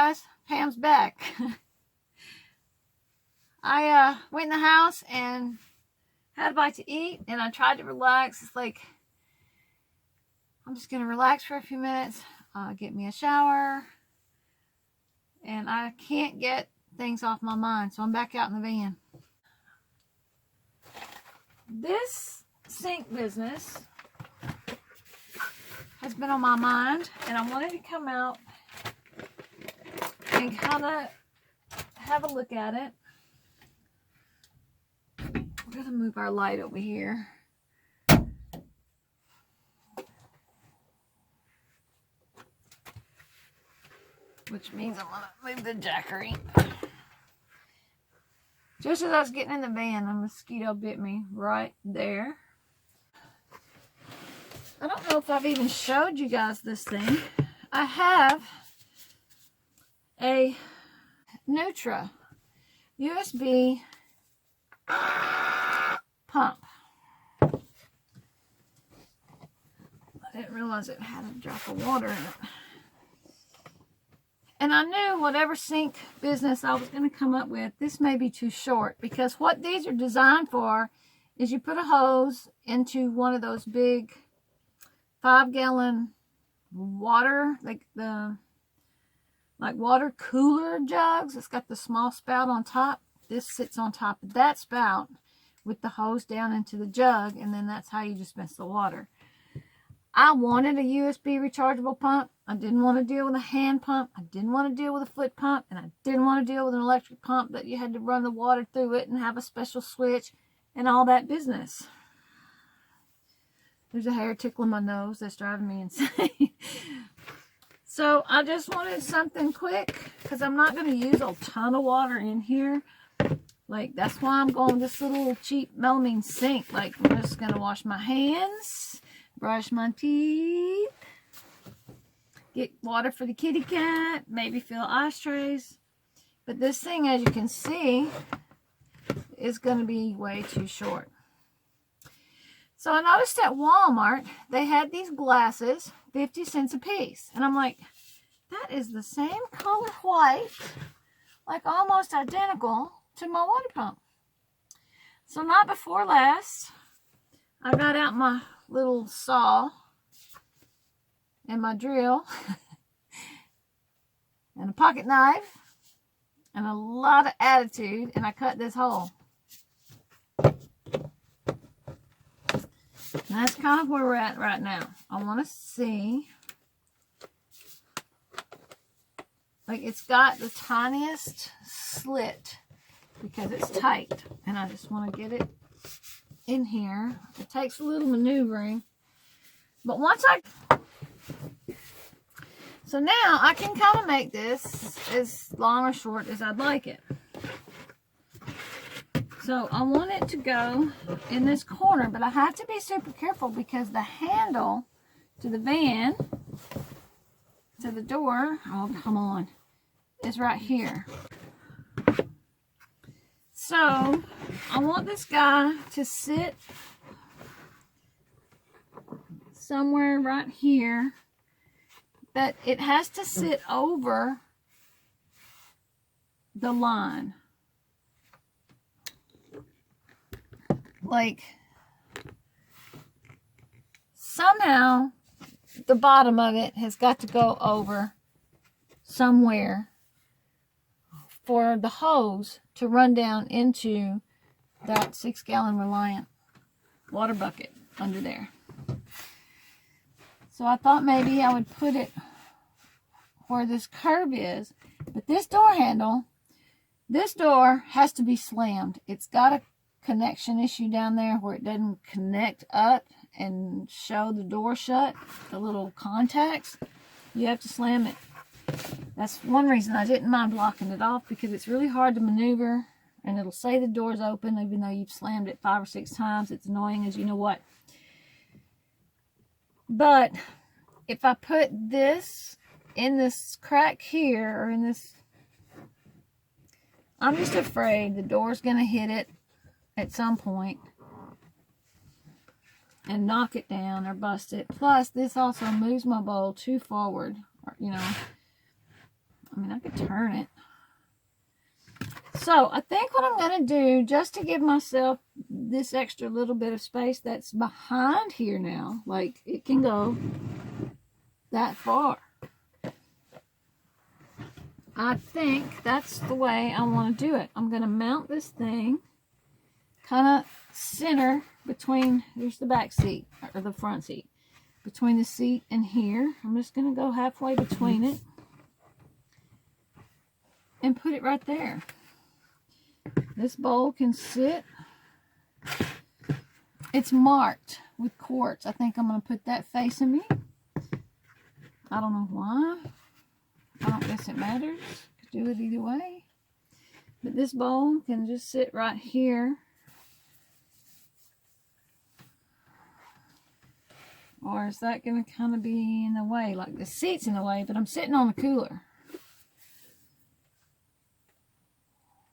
guys, Pam's back. I went in the house and had a bite to eat, and I tried to relax. It's like, I'm just going to relax for a few minutes, get me a shower, and I can't get things off my mind, so I'm back out in the van. This sink business has been on my mind, and I wanted to come out and kind of have a look at it. We're going to move our light over here. Which means I'm going to move the jackery. Just as I was getting in the van, a mosquito bit me right there. I don't know if I've even showed you guys this thing. I have a Nutra USB pump. I didn't realize it had a drop of water in it. And I knew whatever sink business I was going to come up with, this may be too short, because what these are designed for is you put a hose into one of those big 5-gallon water, like water cooler jugs. It's got the small spout on top. This sits on top of that spout with the hose down into the jug, and then that's how you dispense the water. I wanted a USB rechargeable pump. I didn't want to deal with a hand pump. I didn't want to deal with a foot pump, and I didn't want to deal with an electric pump that you had to run the water through it and have a special switch and all that business. There's a hair tickling my nose that's driving me insane. So I just wanted something quick, because I'm not going to use a ton of water in here. Like, that's why I'm going with this little cheap melamine sink. Like, I'm just going to wash my hands, brush my teeth, get water for the kitty cat, maybe fill ashtrays. But this thing, as you can see, is going to be way too short. So I noticed at Walmart, they had these glasses, 50 cents a piece. And I'm like, that is the same color white, like almost identical to my water pump. So not before last, I got out my little saw and my drill and a pocket knife and a lot of attitude, and I cut this hole. And that's kind of where we're at right now. I want to see, like, it's got the tiniest slit because it's tight, and I just want to get it in here. It takes a little maneuvering, but once so now I can kind of make this as long or short as I'd like it. So I want it to go in this corner, but I have to be super careful because the handle to the van, to the door, oh come on, is right here. So I want this guy to sit somewhere right here, but it has to sit over the line. Like, somehow the bottom of it has got to go over somewhere for the hose to run down into that 6-gallon Reliant water bucket under there. So I thought maybe I would put it where this curve is, but this door handle, this door has to be slammed. It's got a connection issue down there where it doesn't connect up and show the door shut, the little contacts. You have to slam it. That's one reason I didn't mind blocking it off, because it's really hard to maneuver, and it'll say the door's open even though you've slammed it 5 or 6 times. It's annoying as you know what. But if I put this in this crack here, or in this, I'm just afraid the door's going to hit it at some point and knock it down or bust it. Plus, this also moves my bowl too forward. Or, you know, I mean, I could turn turn it. So I think what I'm going to do, just to give myself this extra little bit of space that's behind here now, like it can go that far. I think that's the way I want to do it. I'm going to mount this thing kind of center between, here's the back seat, or the front seat, between the seat and here. I'm just going to go halfway between it and put it right there. This bowl can sit. It's marked with quartz. I think I'm going to put that facing me. I don't know why. I don't guess it matters. Could do it either way. But this bowl can just sit right here. Or is that going to kind of be in the way? Like the seat's in the way, but I'm sitting on the cooler.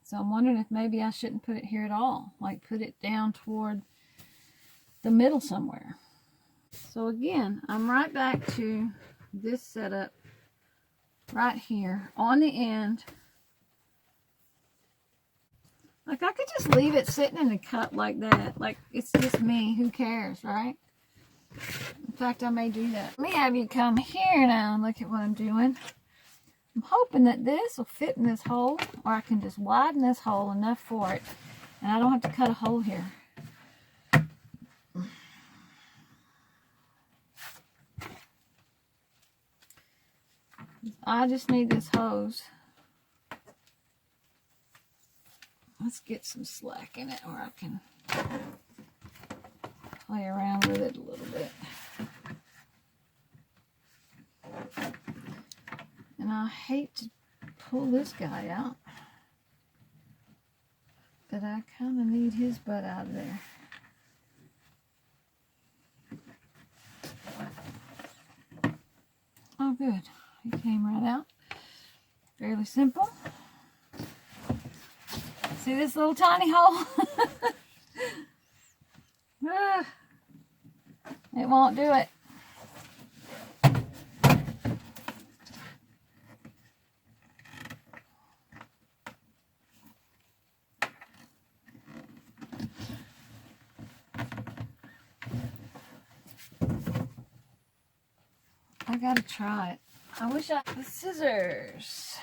So I'm wondering if maybe I shouldn't put it here at all. Like put it down toward the middle somewhere. So again, I'm right back to this setup right here on the end. Like I could just leave it sitting in the cup like that. Like it's just me. Who cares, right? In fact, I may do that. Let me have you come here now and look at what I'm doing. I'm hoping that this will fit in this hole, or I can just widen this hole enough for it, and I don't have to cut a hole here. I just need this hose. Let's get some slack in it, or I can play around with it a little bit. And I hate to pull this guy out, but I kind of need his butt out of there. Oh, good. He came right out. Fairly simple. See this little tiny hole? It won't do it. I gotta try it. I wish I had scissors.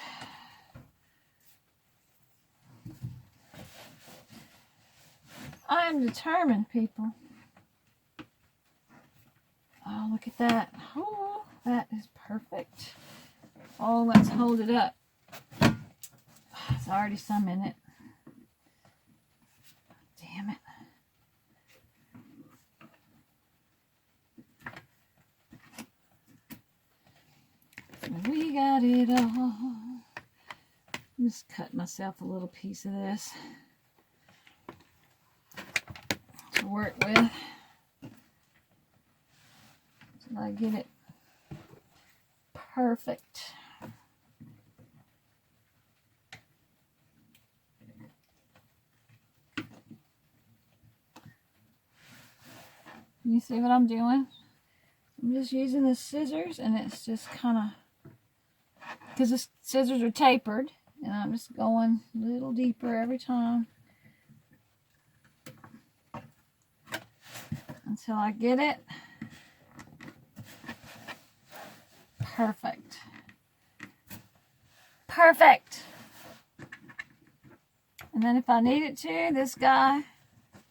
I am determined, people. Oh, look at that. Oh, that is perfect. Oh, let's hold it up. There's already some in it. Damn it. We got it all. Just cut myself a little piece of this to work with until I get it perfect. You see what I'm doing? I'm just using the scissors, and it's just kind of, because the scissors are tapered, and I'm just going a little deeper every time until I get it perfect. Perfect. And then if I need it to, this guy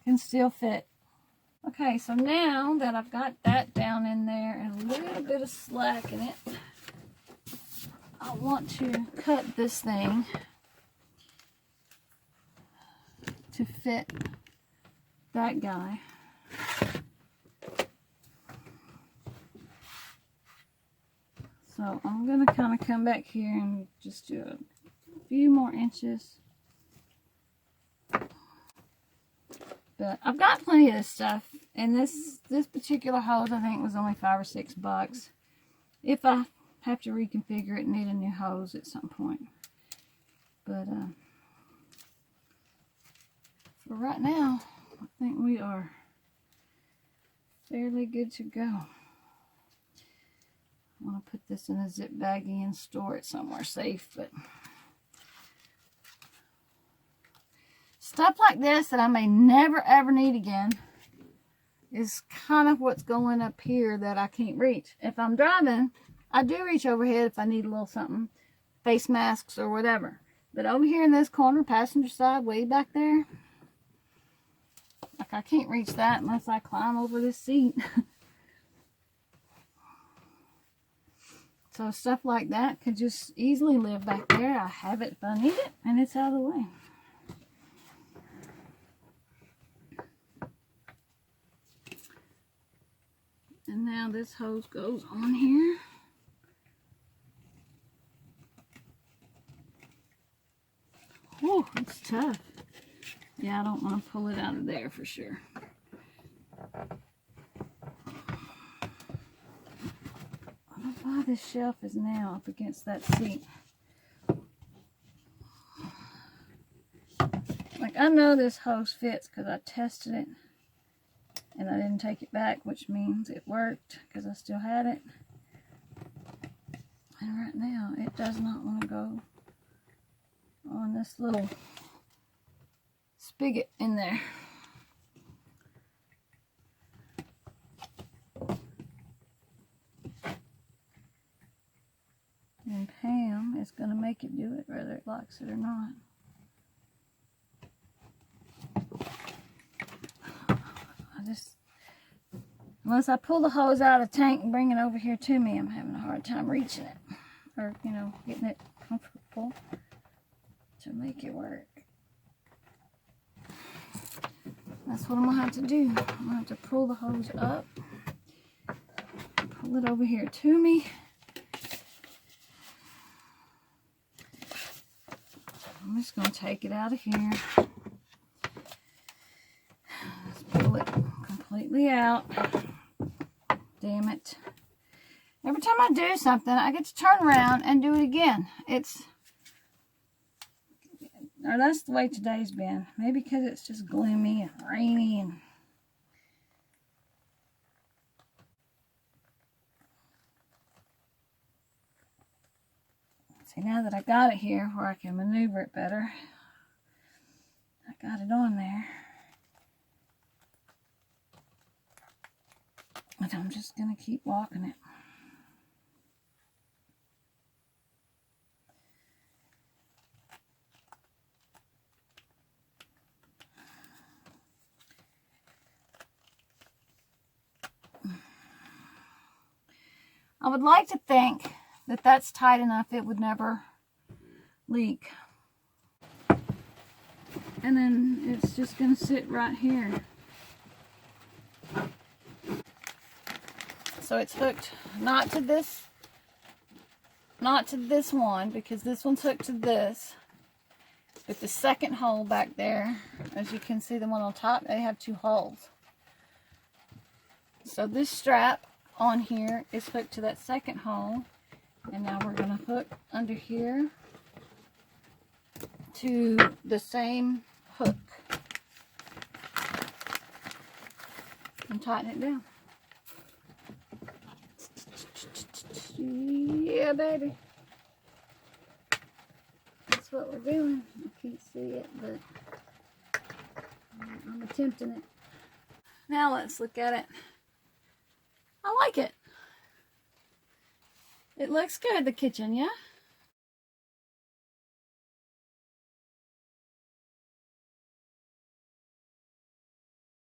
can still fit. Okay, so now that I've got that down in there and a little bit of slack in it, I want to cut this thing to fit that guy. So I'm going to kind of come back here and just do a few more inches. But I've got plenty of this stuff, and this particular hose I think was only $5 or $6. If I have to reconfigure it and need a new hose at some point. But for right now, I think we are fairly good to go. I want to put this in a zip baggie and store it somewhere safe, but stuff like this that I may never ever need again is kind of what's going up here that I can't reach. If I'm driving, I do reach overhead if I need a little something, face masks or whatever. But over here in this corner, passenger side, way back there, like I can't reach that unless I climb over this seat. So stuff like that could just easily live back there. I have it if I need it, and it's out of the way. And now this hose goes on here. Oh, it's tough. Yeah, I don't want to pull it out of there for sure. I don't know why this shelf is now up against that seat. Like, I know this hose fits because I tested it and I didn't take it back, which means it worked because I still had it. And right now, it does not want to go on this little spigot in there. And Pam is going to make it do it whether it likes it or not. Once I pull the hose out of the tank and bring it over here to me, I'm having a hard time reaching it. Or, you know, getting it comfortable to make it work. That's what I'm going to have to do. I'm going to have to pull the hose up. Pull it over here to me. I'm just going to take it out of here. Let's pull it completely out. Damn it. Every time I do something, I get to turn around and do it again. Or that's the way today's been. Maybe because it's just gloomy and rainy and see, now that I got it here where I can maneuver it better, I got it on there. But I'm just going to keep walking it. I would like to think that that's tight enough it would never leak. And then it's just going to sit right here. So it's hooked not to this one, because this one's hooked to this. But the second hole back there, as you can see, the one on top, they have two holes. So this strap on here is hooked to that second hole. And now we're going to hook under here to the same hook and tighten it down. Yeah, baby. That's what we're doing. I can't see it, but I'm attempting it. Now let's look at it. I like it. It looks good, the kitchen, yeah?